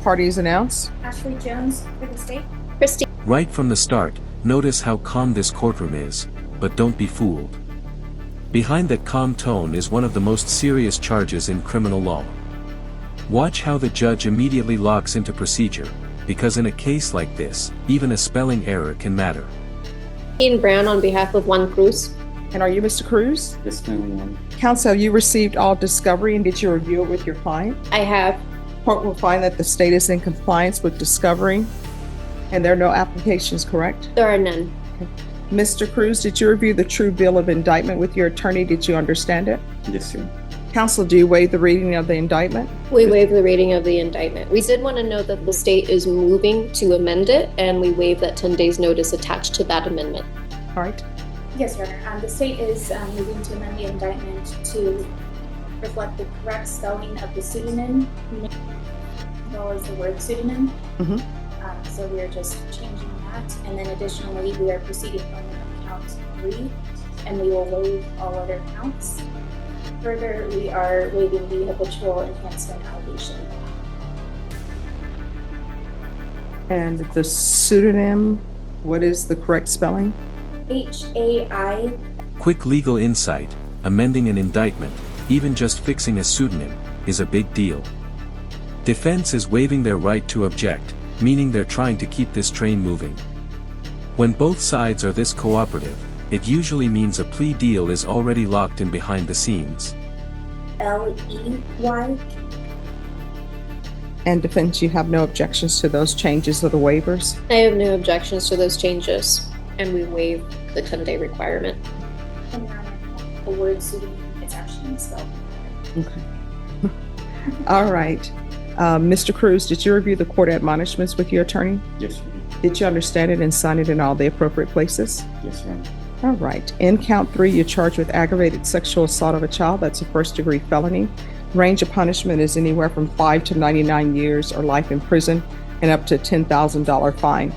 Parties announced. Ashley Jones for the state. Christine. Right from the start, notice how calm this courtroom is, but don't be fooled. Behind that calm tone is one of the most serious charges in criminal law. Watch how the judge immediately locks into procedure, because in a case like this, even a spelling error can matter. Ian Brown on behalf of Juan Cruz. And are you Mr. Cruz? Yes, ma'am. Counsel, you received all discovery and did you review it with your client? I have. Court will find that the state is in compliance with discovery and there are no applications, correct? There are none. Mr. Cruz, did you review the true bill of indictment with your attorney? Did you understand it? Yes, ma'am. Counsel, do you waive the reading of the indictment? We waive the reading of the indictment. We did want to note that the state is moving to amend it, and we waive that 10 days notice attached to that amendment. All right. Yes, Your Honor. The state is moving to amend the indictment to reflect the correct spelling of the pseudonym as well as the word pseudonym. Mhm. So we are just changing that. And then additionally, we are proceeding on count 3, and we will waive all other counts. Further, we are waiving the habitual enhancement allegation. And the pseudonym, what is the correct spelling? H-A-I. Quick legal insight: amending an indictment, even just fixing a pseudonym, is a big deal. Defense is waiving their right to object, meaning they're trying to keep this train moving. When both sides are this cooperative, it usually means a plea deal is already locked in behind the scenes. L-E-Y. And defense, you have no objections to those changes or the waivers? I have no objections to those changes, and we waive the 10-day requirement. And Your Honor, the word pseudonym is actually misspelled. Okay. All right. Mr. Cruz, did you review the court admonishments with your attorney? Yes, ma'am. Did you understand it and sign it in all the appropriate places? Yes, ma'am. All right. In count 3, you're charged with aggravated sexual assault of a child. That's a first-degree felony. Range of punishment is anywhere from 5 to 99 years or life in prison and up to a $10,000 fine.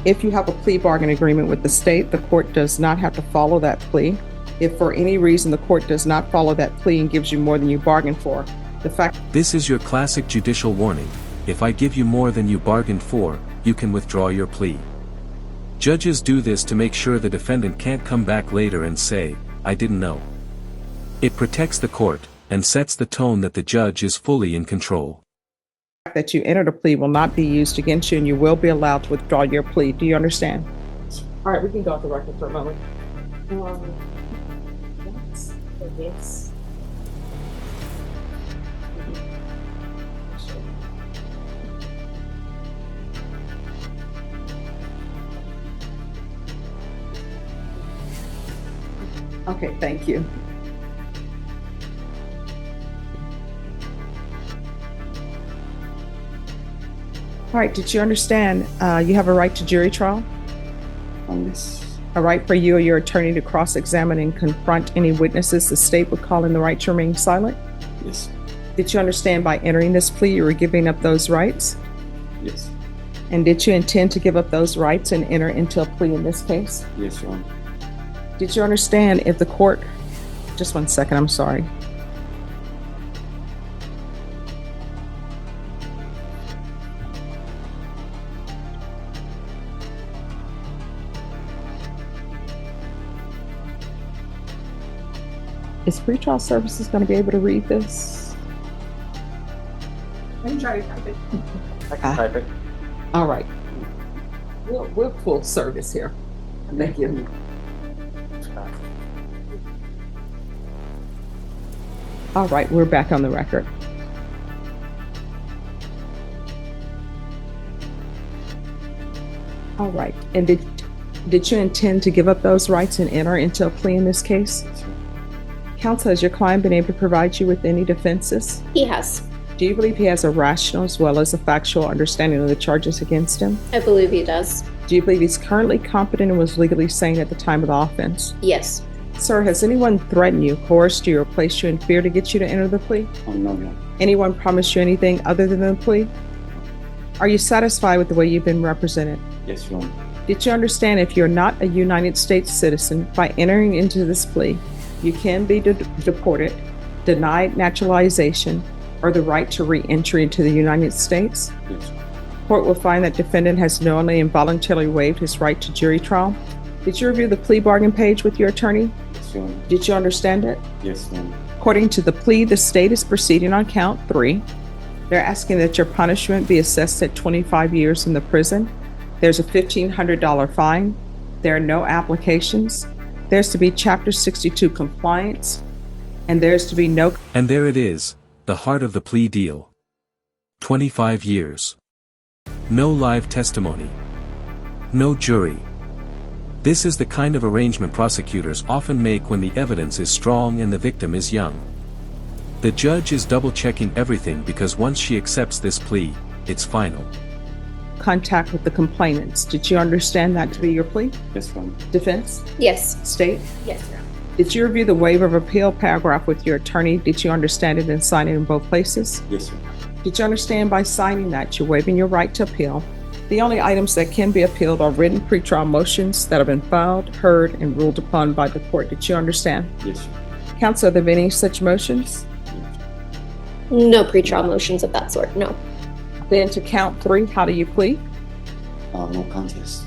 If you have a plea bargain agreement with the state, the court does not have to follow that plea. If for any reason the court does not follow that plea and gives you more than you bargained for, the fact— This is your classic judicial warning: if I give you more than you bargained for, you can withdraw your plea. Judges do this to make sure the defendant can't come back later and say, "I didn't know." It protects the court and sets the tone that the judge is fully in control. that you entered a plea will not be used against you and you will be allowed to withdraw your plea. Do you understand? All right, we can go off the record for a moment. Yes. Okay, thank you. All right, did you understand you have a right to jury trial? Yes. A right for you or your attorney to cross-examine and confront any witnesses the state would call in the right to remain silent? Yes. Did you understand by entering this plea you were giving up those rights? Yes. And did you intend to give up those rights and enter into a plea in this case? Yes, Your Honor. Did you understand if the court— just one second, I'm sorry. Is pretrial services going to be able to read this? Let me try to type it. I can type it. All right. We're full service here. Thank you. All right, we're back on the record. All right, and did you intend to give up those rights and enter into a plea in this case? Yes, ma'am. Counsel, has your client been able to provide you with any defenses? He has. Do you believe he has a rational as well as a factual understanding of the charges against him? I believe he does. Do you believe he's currently competent and was legally sane at the time of the offense? Yes. Sir, has anyone threatened you, coerced you, or placed you in fear to get you to enter the plea? Oh, no, no. Anyone promised you anything other than the plea? Are you satisfied with the way you've been represented? Yes, Your Honor. Did you understand if you're not a United States citizen, by entering into this plea, you can be deported, denied naturalization, or the right to re-entry into the United States. Yes. Court will find that defendant has knowingly and voluntarily waived his right to jury trial. Did you review the plea bargain page with your attorney? Yes, Your Honor. Did you understand it? Yes, Your Honor. According to the plea, the state is proceeding on count 3. They're asking that your punishment be assessed at 25 years in the prison. There's a $1,500 fine. There are no applications. There's to be Chapter 62 compliance, and there's to be no... And there it is, the heart of the plea deal. 25 years. No live testimony. No jury. This is the kind of arrangement prosecutors often make when the evidence is strong and the victim is young. The judge is double-checking everything because once she accepts this plea, it's final. contact with the complainants. Did you understand that to be your plea? Yes, Your Honor. Defense? Yes. State? Yes, Your Honor. Did you review the waiver of appeal paragraph with your attorney? Did you understand it and sign it in both places? Yes, Your Honor. Did you understand by signing that you're waiving your right to appeal? The only items that can be appealed are written pretrial motions that have been filed, heard, and ruled upon by the court. Did you understand? Yes, Your Honor. Counsel, are there any such motions? No pretrial motions of that sort, no. Then to count 3, how do you plead? No contest.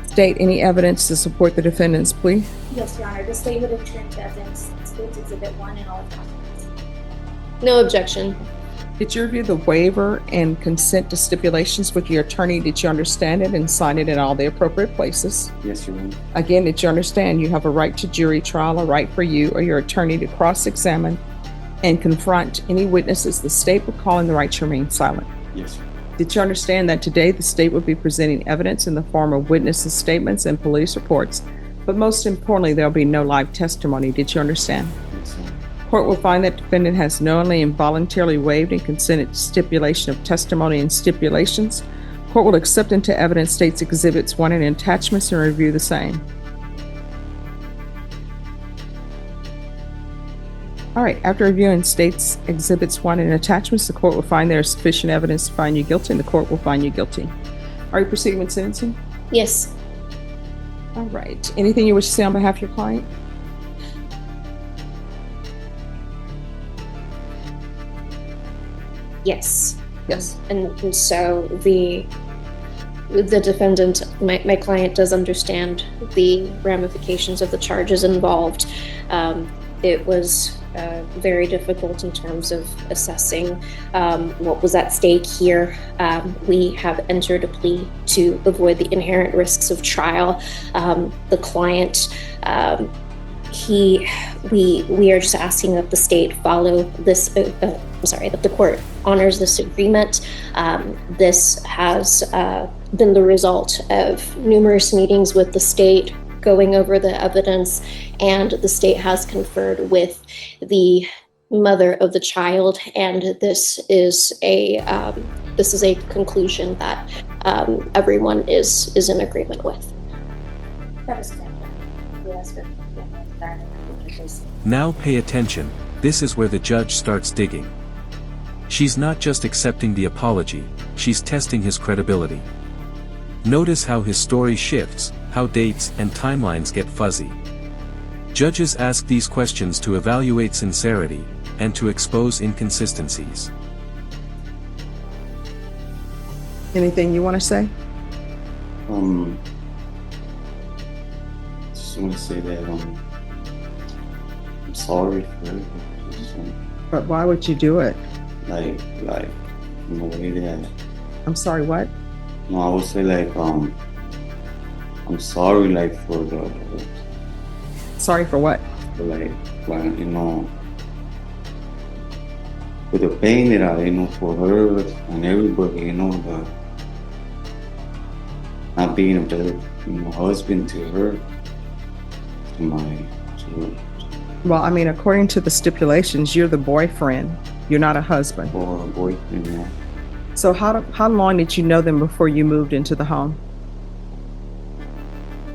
State any evidence to support the defendant's plea. Yes, Your Honor. The state would enter into evidence State's Exhibit 1 and all documents. No objection. Did you review the waiver and consent to stipulations with your attorney? Did you understand it and sign it in all the appropriate places? Yes, Your Honor. Again, did you understand you have a right to jury trial, a right for you or your attorney to cross-examine and confront any witnesses the state would call, and the right to remain silent? Yes, Your Honor. Did you understand that today the state would be presenting evidence in the form of witnesses' statements and police reports, but most importantly, there'll be no live testimony? Did you understand? Yes, Your Honor. Court will find that defendant has knowingly and voluntarily waived and consented to stipulation of testimony and stipulations. Court will accept into evidence State's Exhibits 1 and attachments and review the same. All right, after reviewing State's Exhibits 1 and attachments, the court will find there is sufficient evidence to find you guilty, and the court will find you guilty. Are you proceeding with sentencing? Yes. All right. Anything you wish to say on behalf of your client? Yes. Yes. And so the defendant, my client, does understand the ramifications of the charges involved. It was very difficult in terms of assessing what was at stake here. We have entered a plea to avoid the inherent risks of trial. The client, we are just asking that the state follow this, that the court honors this agreement. This has been the result of numerous meetings with the state, going over the evidence, and the state has conferred with the mother of the child, and this is a conclusion that everyone is in agreement with. That is correct. Yes, sir. Now pay attention, this is where the judge starts digging. She's not just accepting the apology, she's testing his credibility. Notice how his story shifts, how dates and timelines get fuzzy. Judges ask these questions to evaluate sincerity and to expose inconsistencies. Anything you want to say? Just want to say that I'm sorry for it. Just, But why would you do it? like in a way that I'm sorry, what? no, I would say like I'm sorry like for the Sorry for what? for like you know for the pain that I for her and everybody, the not being a better husband to her, to Well, I mean, according to the stipulations, you're the boyfriend. You're not a husband. for a boyfriend. So how long did you know them before you moved into the home?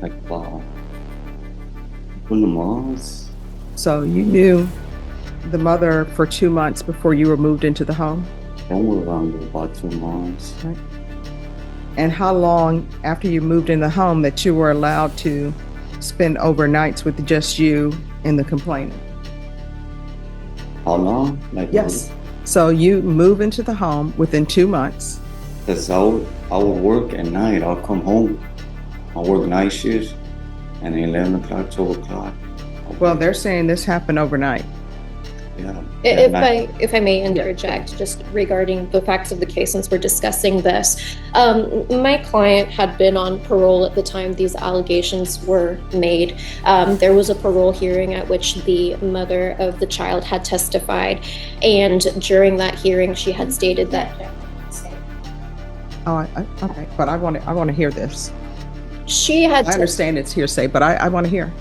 Like from the months. So you knew the mother for 2 months before you were moved into the home? Somewhere around about 2 months. And how long after you moved in the home that you were allowed to spend overnights with just you and the complainant? How long? Like Yes. So you move into the home within 2 months. Because I would work at night. I'll come home. I work night shifts, and 11 o'clock, 12 o'clock. Well, they're saying this happened overnight. Yeah. at night. If I may interject, just regarding the facts of the case, since we're discussing this, my client had been on parole at the time these allegations were made. There was a parole hearing at which the mother of the child had testified, and during that hearing, she had stated that Oh, okay, but I want to hear this. she had. I understand it's hearsay, but I want to hear.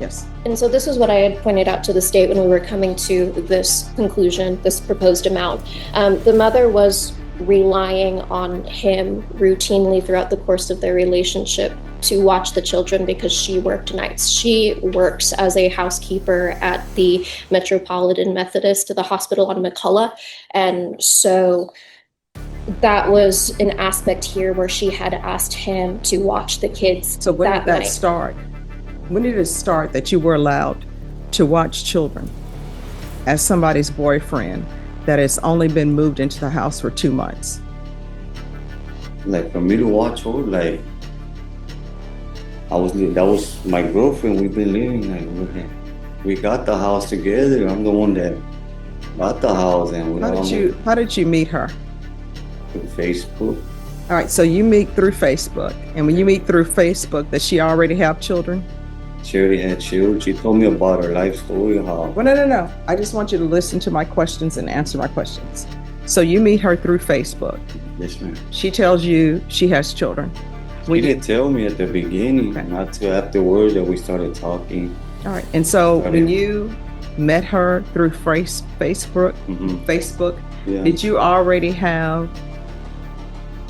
Yes. And so this is what I had pointed out to the state when we were coming to this conclusion, this proposed amount. The mother was relying on him routinely throughout the course of their relationship to watch the children because she worked nights. She works as a housekeeper at the Metropolitan Methodist, the hospital on McCullough. And so that was an aspect here where she had asked him to watch the kids. So when did that night. start? When did it start that you were allowed to watch children as somebody's boyfriend that has only been moved into the house for 2 months? Like for me to watch her, like that was my girlfriend. We've been living like we got the house together. I'm the one that bought the house, and How did you meet her? through Facebook. All right, so you meet through Facebook, and when you meet through Facebook, does she already have children? She already had children. She told me about her life story. How Well, no. I just want you to listen to my questions and answer my questions. So you meet her through Facebook. yes, ma'am. She tells you she has children. She didn't tell me at the beginning, Okay. not till afterwards that we started talking. All right, and so when you met her through Facebook, Yeah. did you already have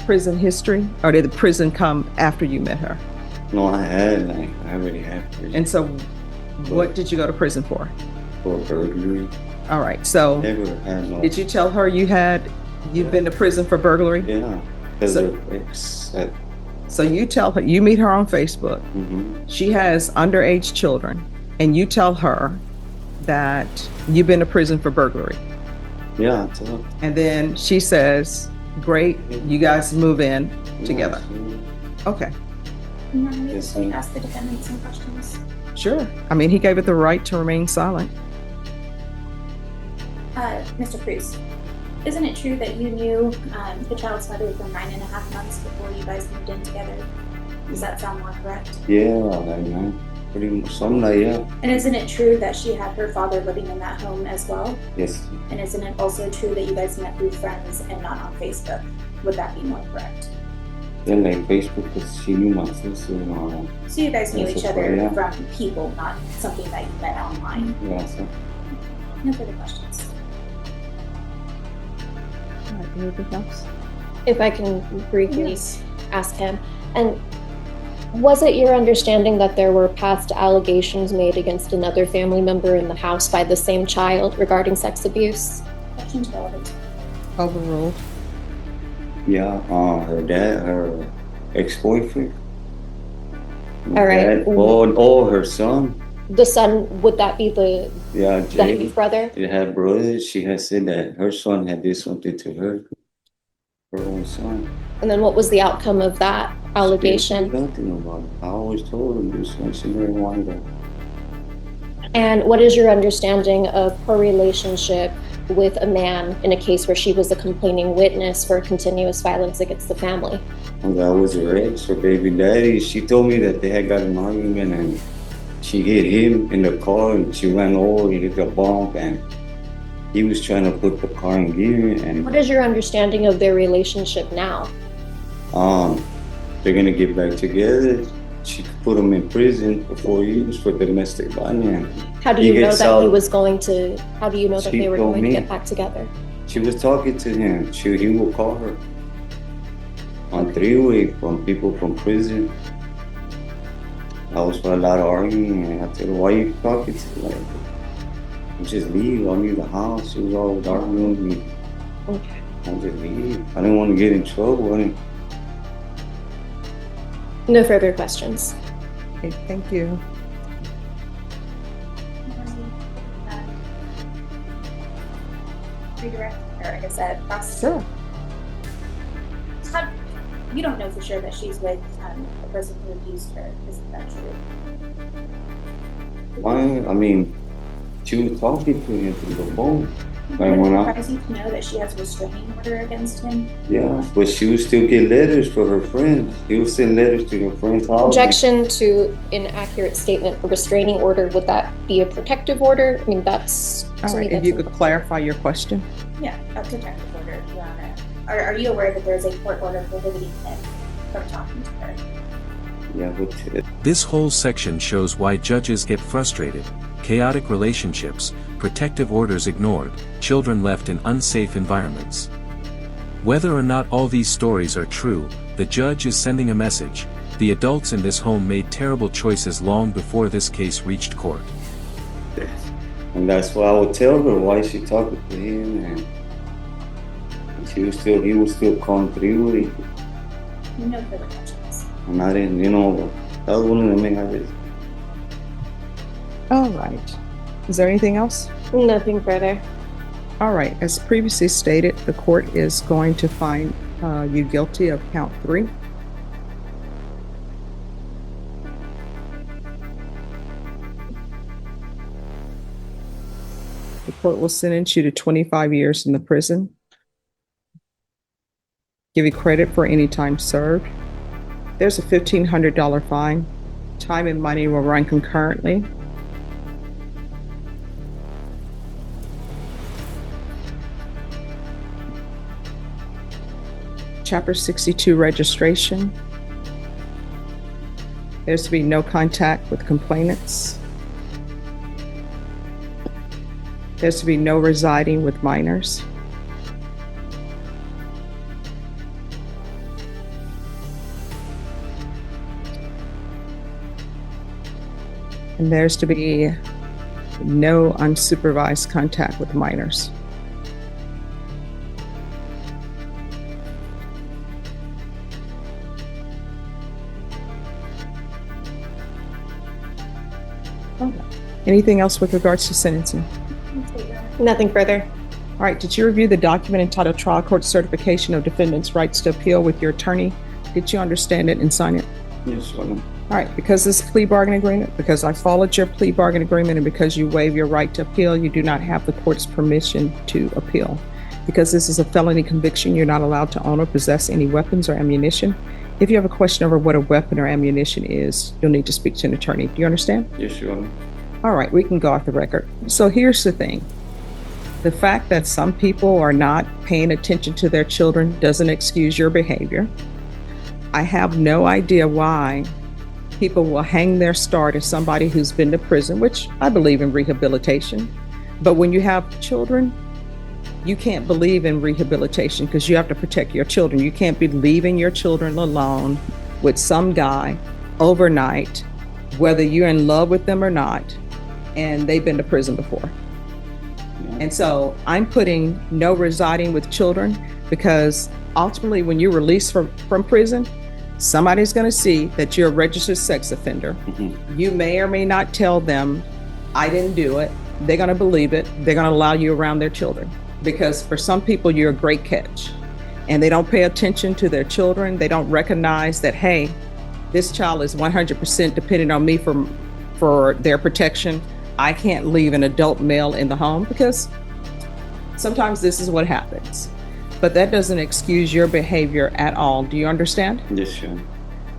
prison history, or did the prison come after you met her? No, I already had prison And so what did you go to prison for? for burglary. All right, so Never had no. did you tell her you'd been to prison for burglary? Yeah, because So- her ex said. So you tell her, you meet her on Facebook. Mm-hmm. She has underage children, and you tell her that you've been to prison for burglary. Yeah, I told. And then she says, great, you guys move in together. Okay, Now, may Yes, I ma'am. ask the defendant some questions? sure. I mean, he gave it the right to remain silent. Mr. Cruz, isn't it true that you knew the child's mother for 9.5 months before you guys moved in together? Does that sound more correct? Yeah, like man, pretty much something like yeah. And isn't it true that she had her father living in that home as well? Yes, And isn't it also true that you guys met through friends and not on Facebook? Would that be more correct? then like Facebook, because she knew my sister and all that. So you guys knew Yes, each of other course, yeah. from people, not something that you met online. Yeah, so No further questions. All right, anything else? If I can briefly ask him, and was it your understanding that there were past allegations made against another family member in the house by the same child regarding sex abuse? Questions relevant. Overruled. yeah, her ex-boyfriend. All right. Or her son. The son, would that be the Yeah, that Jay. his brother? It had brothers. She had said that her son had did something to her own son. And then what was the outcome of that allegation? Nothing about it. I always told her this one. She never wanted it. And what is your understanding of her relationship with a man in a case where she was a complaining witness for continuous violence against the family? And that was her ex, her baby daddy. She told me that they had got an argument and she hit him in the car and she ran over, he hit the bump and he was trying to put the car in gear and What is your understanding of their relationship now? they're gonna get back together. She put him in prison for 4 years for domestic violence. How do He you know gets that out. How do you know that She they were told going me. to get back together? She was talking to him. He will call her on three-way from people from prison. I was for a lot of arguing, and I told her, "Why you talking to me? Like, just leave. I'll leave the house." She was always arguing with me. Okay. I'll just leave. I didn't want to get in trouble. No further questions. Okay, thank you. redirect, or I guess a process? Sure. You don't know for sure that she's with the person who abused her, isn't that true? Why? I mean, she was talking to him through the phone. Like Would when it I, surprise you to know that she has a restraining order against him? yeah, but she would still get letters for her friends. He would send letters to her friends' house. Objection to inaccurate statement. A restraining order, would that be a protective order? I mean, that's. All to me, right, if that's you could clarify your question. Yeah, a protective order, Your Honor. Are you aware that there's a court order prohibiting him from talking to her? Yeah, but This whole section shows why judges get frustrated: chaotic relationships, protective orders ignored, children left in unsafe environments. Whether or not all these stories are true, the judge is sending a message: the adults in this home made terrible choices long before this case reached court. and that's why I would tell her why she talking to him, and he was still calling through it. No further questions. And I didn't, that was one of the main ideas. All right. Is there anything else? Nothing further. All right. As previously stated, the court is going to find you guilty of count 3. The court will sentence you to 25 years in the prison. Give you credit for any time served. There's a $1,500 fine. Time and money will run concurrently. Chapter 62 registration. There's to be no contact with complainants. There's to be no residing with minors. And there's to be no unsupervised contact with minors. Anything else with regards to sentencing? Nothing further. All right, did you review the document entitled Trial Court Certification of Defendant's Rights to Appeal with your attorney? Did you understand it and sign it? Yes, madam. All right, because this plea bargain agreement, because I followed your plea bargain agreement, and because you waive your right to appeal, you do not have the court's permission to appeal. Because this is a felony conviction, you're not allowed to own or possess any weapons or ammunition. If you have a question over what a weapon or ammunition is, you'll need to speak to an attorney. Do you understand? Yes, Your Honor. All right, we can go off the record. So here's the thing. The fact that some people are not paying attention to their children doesn't excuse your behavior. I have no idea why people will hang their star to somebody who's been to prison, which I believe in rehabilitation. But when you have children, you can't believe in rehabilitation because you have to protect your children. You can't be leaving your children alone with some guy overnight, whether you're in love with them or not, and they've been to prison before. And so I'm putting no residing with children because ultimately when you're released from prison, somebody's going to see that you're a registered sex offender. Mm-hmm. You may or may not tell them, I didn't do it. They're going to believe it. They're going to allow you around their children because for some people, you're a great catch and they don't pay attention to their children. They don't recognize that, hey, this child is 100% dependent on me for their protection. I can't leave an adult male in the home because sometimes this is what happens. But that doesn't excuse your behavior at all. Do you understand? Yes, Your Honor.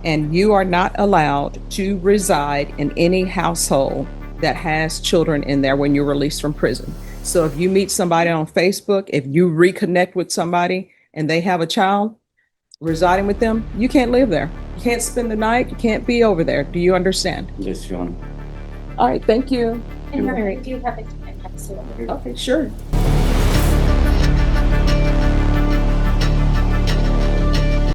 And you are not allowed to reside in any household that has children in there when you're released from prison. So if you meet somebody on Facebook, if you reconnect with somebody and they have a child residing with them, you can't live there. You can't spend the night. You can't be over there. Do you understand? Yes, Your Honor. All right, thank you. And You're Your Honor, do you have a time next to it? Okay, sure.